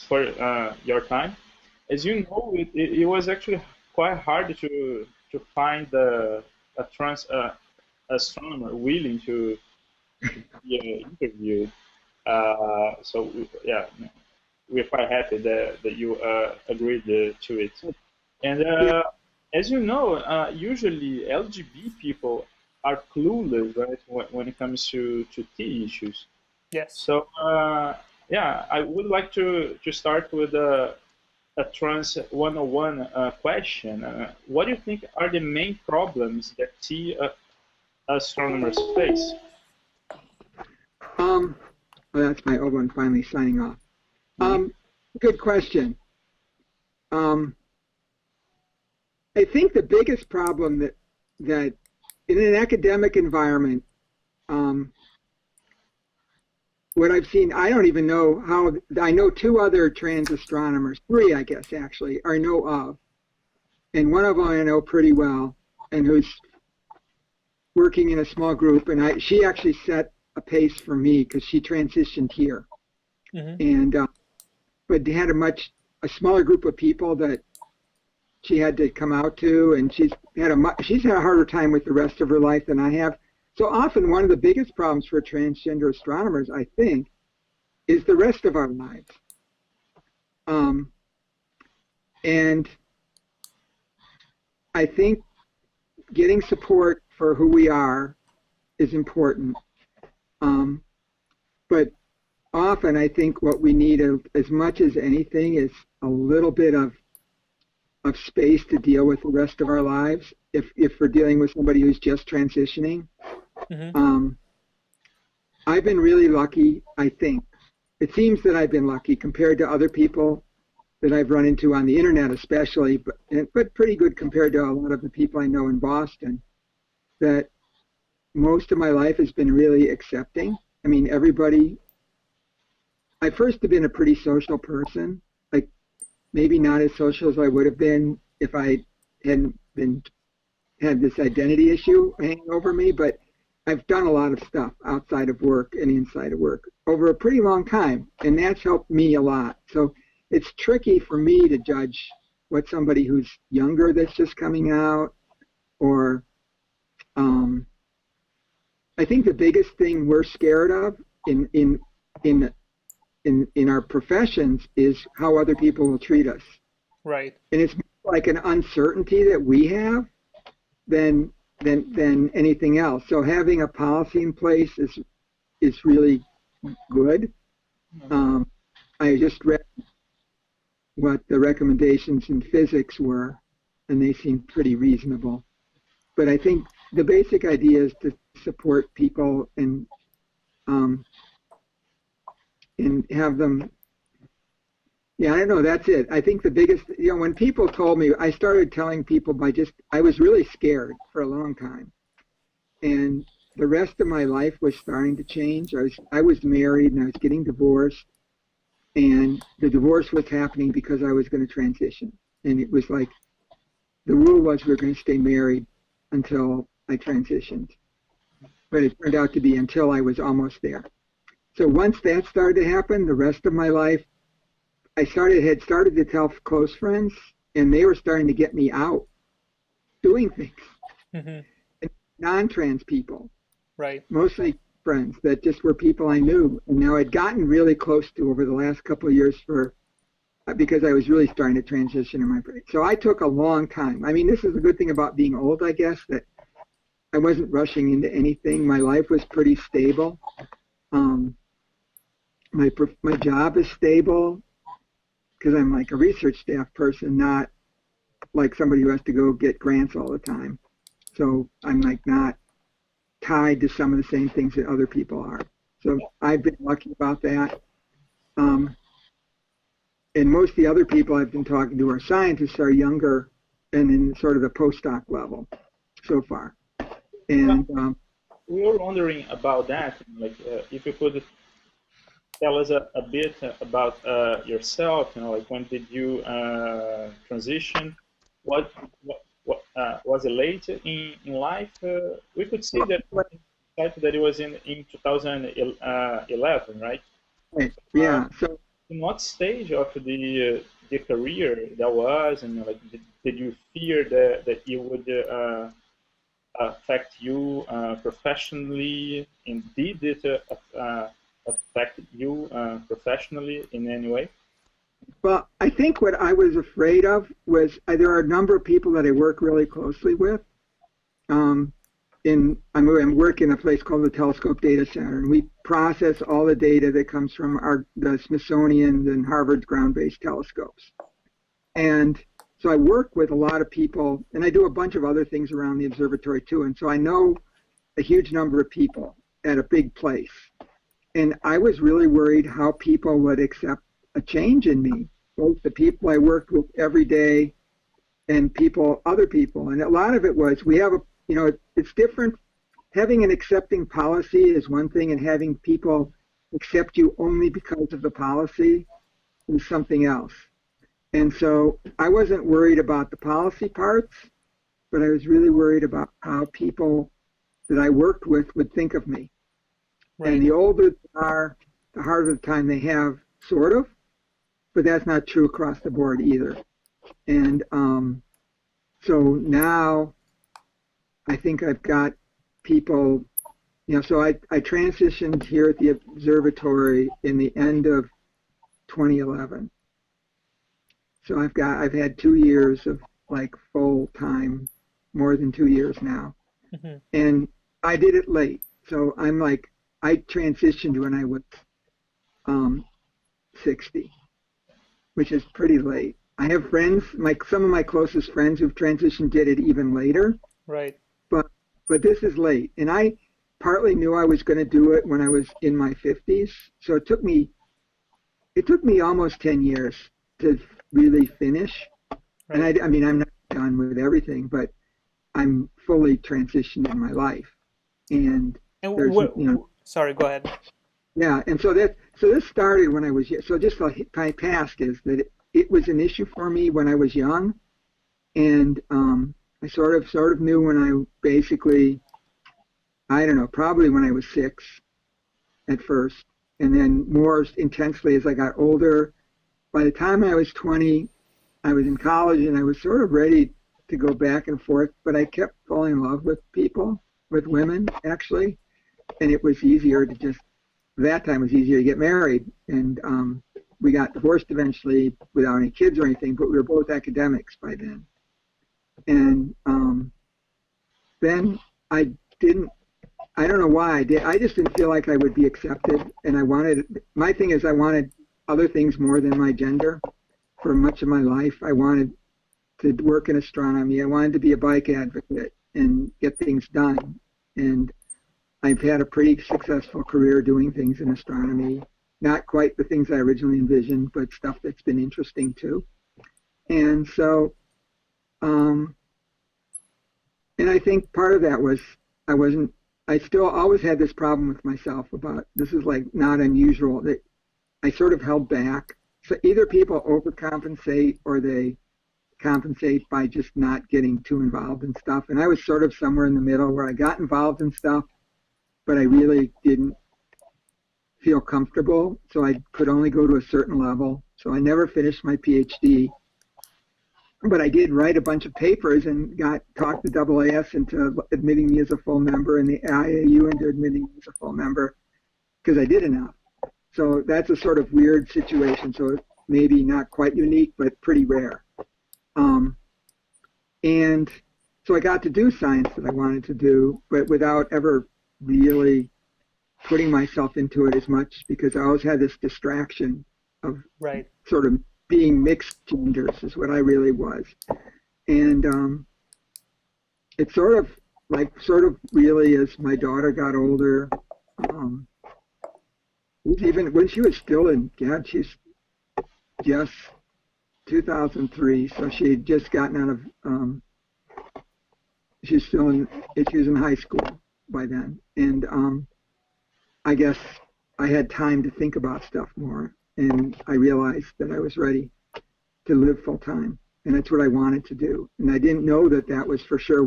for your time. As you know, it was actually quite hard to find a trans astronomer willing to be interviewed. Yeah, we're quite happy that you agreed to it. And Yeah. as you know, usually LGBT people are clueless, right, when it comes to tea issues. Yes. So yeah, I would like to start with a trans 101 question. What do you think are the main problems that tea astronomers face? Well, that's my old one finally signing off. Good question. I think the biggest problem that in an academic environment, what I've seen, I don't even know how, I know two other trans astronomers, three I guess actually, I know of. And one of them I know pretty well, and who's working in a small group, and she actually set a pace for me because she transitioned here. And but had a smaller group of people that she had to come out to, and she's had a harder time with the rest of her life than I have. So often one of the biggest problems for transgender astronomers, I think, is the rest of our lives. And I think getting support for who we are is important. But often I think what we need as much as anything is a little bit of space to deal with the rest of our lives if we're dealing with somebody who's just transitioning. I've been really lucky, I think. It seems that I've been lucky compared to other people that I've run into on the internet especially, but pretty good compared to a lot of the people I know in Boston, that most of my life has been really accepting. I mean, I first have been a pretty social person, like maybe not as social as I would have been if I hadn't had this identity issue hanging over me, but I've done a lot of stuff outside of work and inside of work over a pretty long time, and that's helped me a lot. So it's tricky for me to judge what somebody who's younger that's just coming out, or I think the biggest thing we're scared of in our professions is how other people will treat us. Right. And it's like an uncertainty that we have than anything else. So having a policy in place is really good. I just read what the recommendations in physics were, and they seem pretty reasonable. But I think the basic idea is to support people and have them. Yeah, I don't know. That's it. I think the biggest, when people told me, I started telling people I was really scared for a long time. And the rest of my life was starting to change. I was married and I was getting divorced. And the divorce was happening because I was going to transition. And it was like, the rule was we were going to stay married until I transitioned. But it turned out to be until I was almost there. So once that started to happen, the rest of my life, I had started to tell close friends, and they were starting to get me out doing things. And non-trans people, right? Mostly friends that just were people I knew, and now I'd gotten really close to over the last couple of years because I was really starting to transition in my brain. So I took a long time. I mean, this is a good thing about being old, I guess, that I wasn't rushing into anything. My life was pretty stable. My job is stable, because I'm like a research staff person, not like somebody who has to go get grants all the time. So I'm like not tied to some of the same things that other people are. So I've been lucky about that. And most of the other people I've been talking to are scientists, are younger and in sort of the postdoc level so far. And we were wondering about that, like if you could tell us a bit about yourself, like when did you transition? What was it late in life? We could see that it was in 2011, right? Yeah. So in what stage of the career that was, and like, did you fear that you would affect you professionally, and did it affect you professionally in any way? Well, I think what I was afraid of was there are a number of people that I work really closely with. Um, I'm working in a place called the Telescope Data Center, and we process all the data that comes from the Smithsonian and Harvard's ground-based telescopes. And so I work with a lot of people, and I do a bunch of other things around the observatory too. And so I know a huge number of people at a big place. And I was really worried how people would accept a change in me, both the people I worked with every day and other people. And a lot of it was, it's different. Having an accepting policy is one thing, and having people accept you only because of the policy is something else. And so I wasn't worried about the policy parts, but I was really worried about how people that I worked with would think of me. Right. And the older they are, the harder the time they have, sort of, but that's not true across the board either. And so now I think I've got people, so I transitioned here at the observatory in the end of 2011. So I've had 2 years of like full time, more than 2 years now. Mm-hmm. And I did it late. So I transitioned when I was 60, which is pretty late. I have friends, some of my closest friends who've transitioned did it even later. Right. But this is late. And I partly knew I was going to do it when I was in my 50s. So it took me almost 10 years to really finish. Right. And I'm not done with everything, but I'm fully transitioned in my life. And sorry, go ahead. Yeah, and so this started when I was, so just my past is that it was an issue for me when I was young, and I sort of knew when I basically, I don't know, probably when I was 6 at first, and then more intensely as I got older. By the time I was 20, I was in college, and I was sort of ready to go back and forth, but I kept falling in love with people, with women, actually, and it was easier to just, that time it was easier to get married, and we got divorced eventually without any kids or anything, but we were both academics by then. And then I don't know why I just didn't feel like I would be accepted, and my thing is I wanted other things more than my gender. For much of my life, I wanted to work in astronomy. I wanted to be a bike advocate and get things done. And I've had a pretty successful career doing things in astronomy. Not quite the things I originally envisioned, but stuff that's been interesting too. And so, and I think part of that was I still always had this problem with myself about, this is like not unusual, that I sort of held back. So either people overcompensate or they compensate by just not getting too involved in stuff. And I was sort of somewhere in the middle where I got involved in stuff, but I really didn't feel comfortable, so I could only go to a certain level. So I never finished my PhD, but I did write a bunch of papers and talked the AAS into admitting me as a full member and the IAU into admitting me as a full member because I did enough. So that's a sort of weird situation, so maybe not quite unique, but pretty rare. And so I got to do science that I wanted to do, but without ever really putting myself into it as much, because I always had this distraction of sort of being mixed genders is what I really was. And it sort of really as my daughter got older, even when she was still she's just 2003, so she had just gotten out of, she was in high school by then. And I guess I had time to think about stuff more, and I realized that I was ready to live full time, and that's what I wanted to do. And I didn't know that was for sure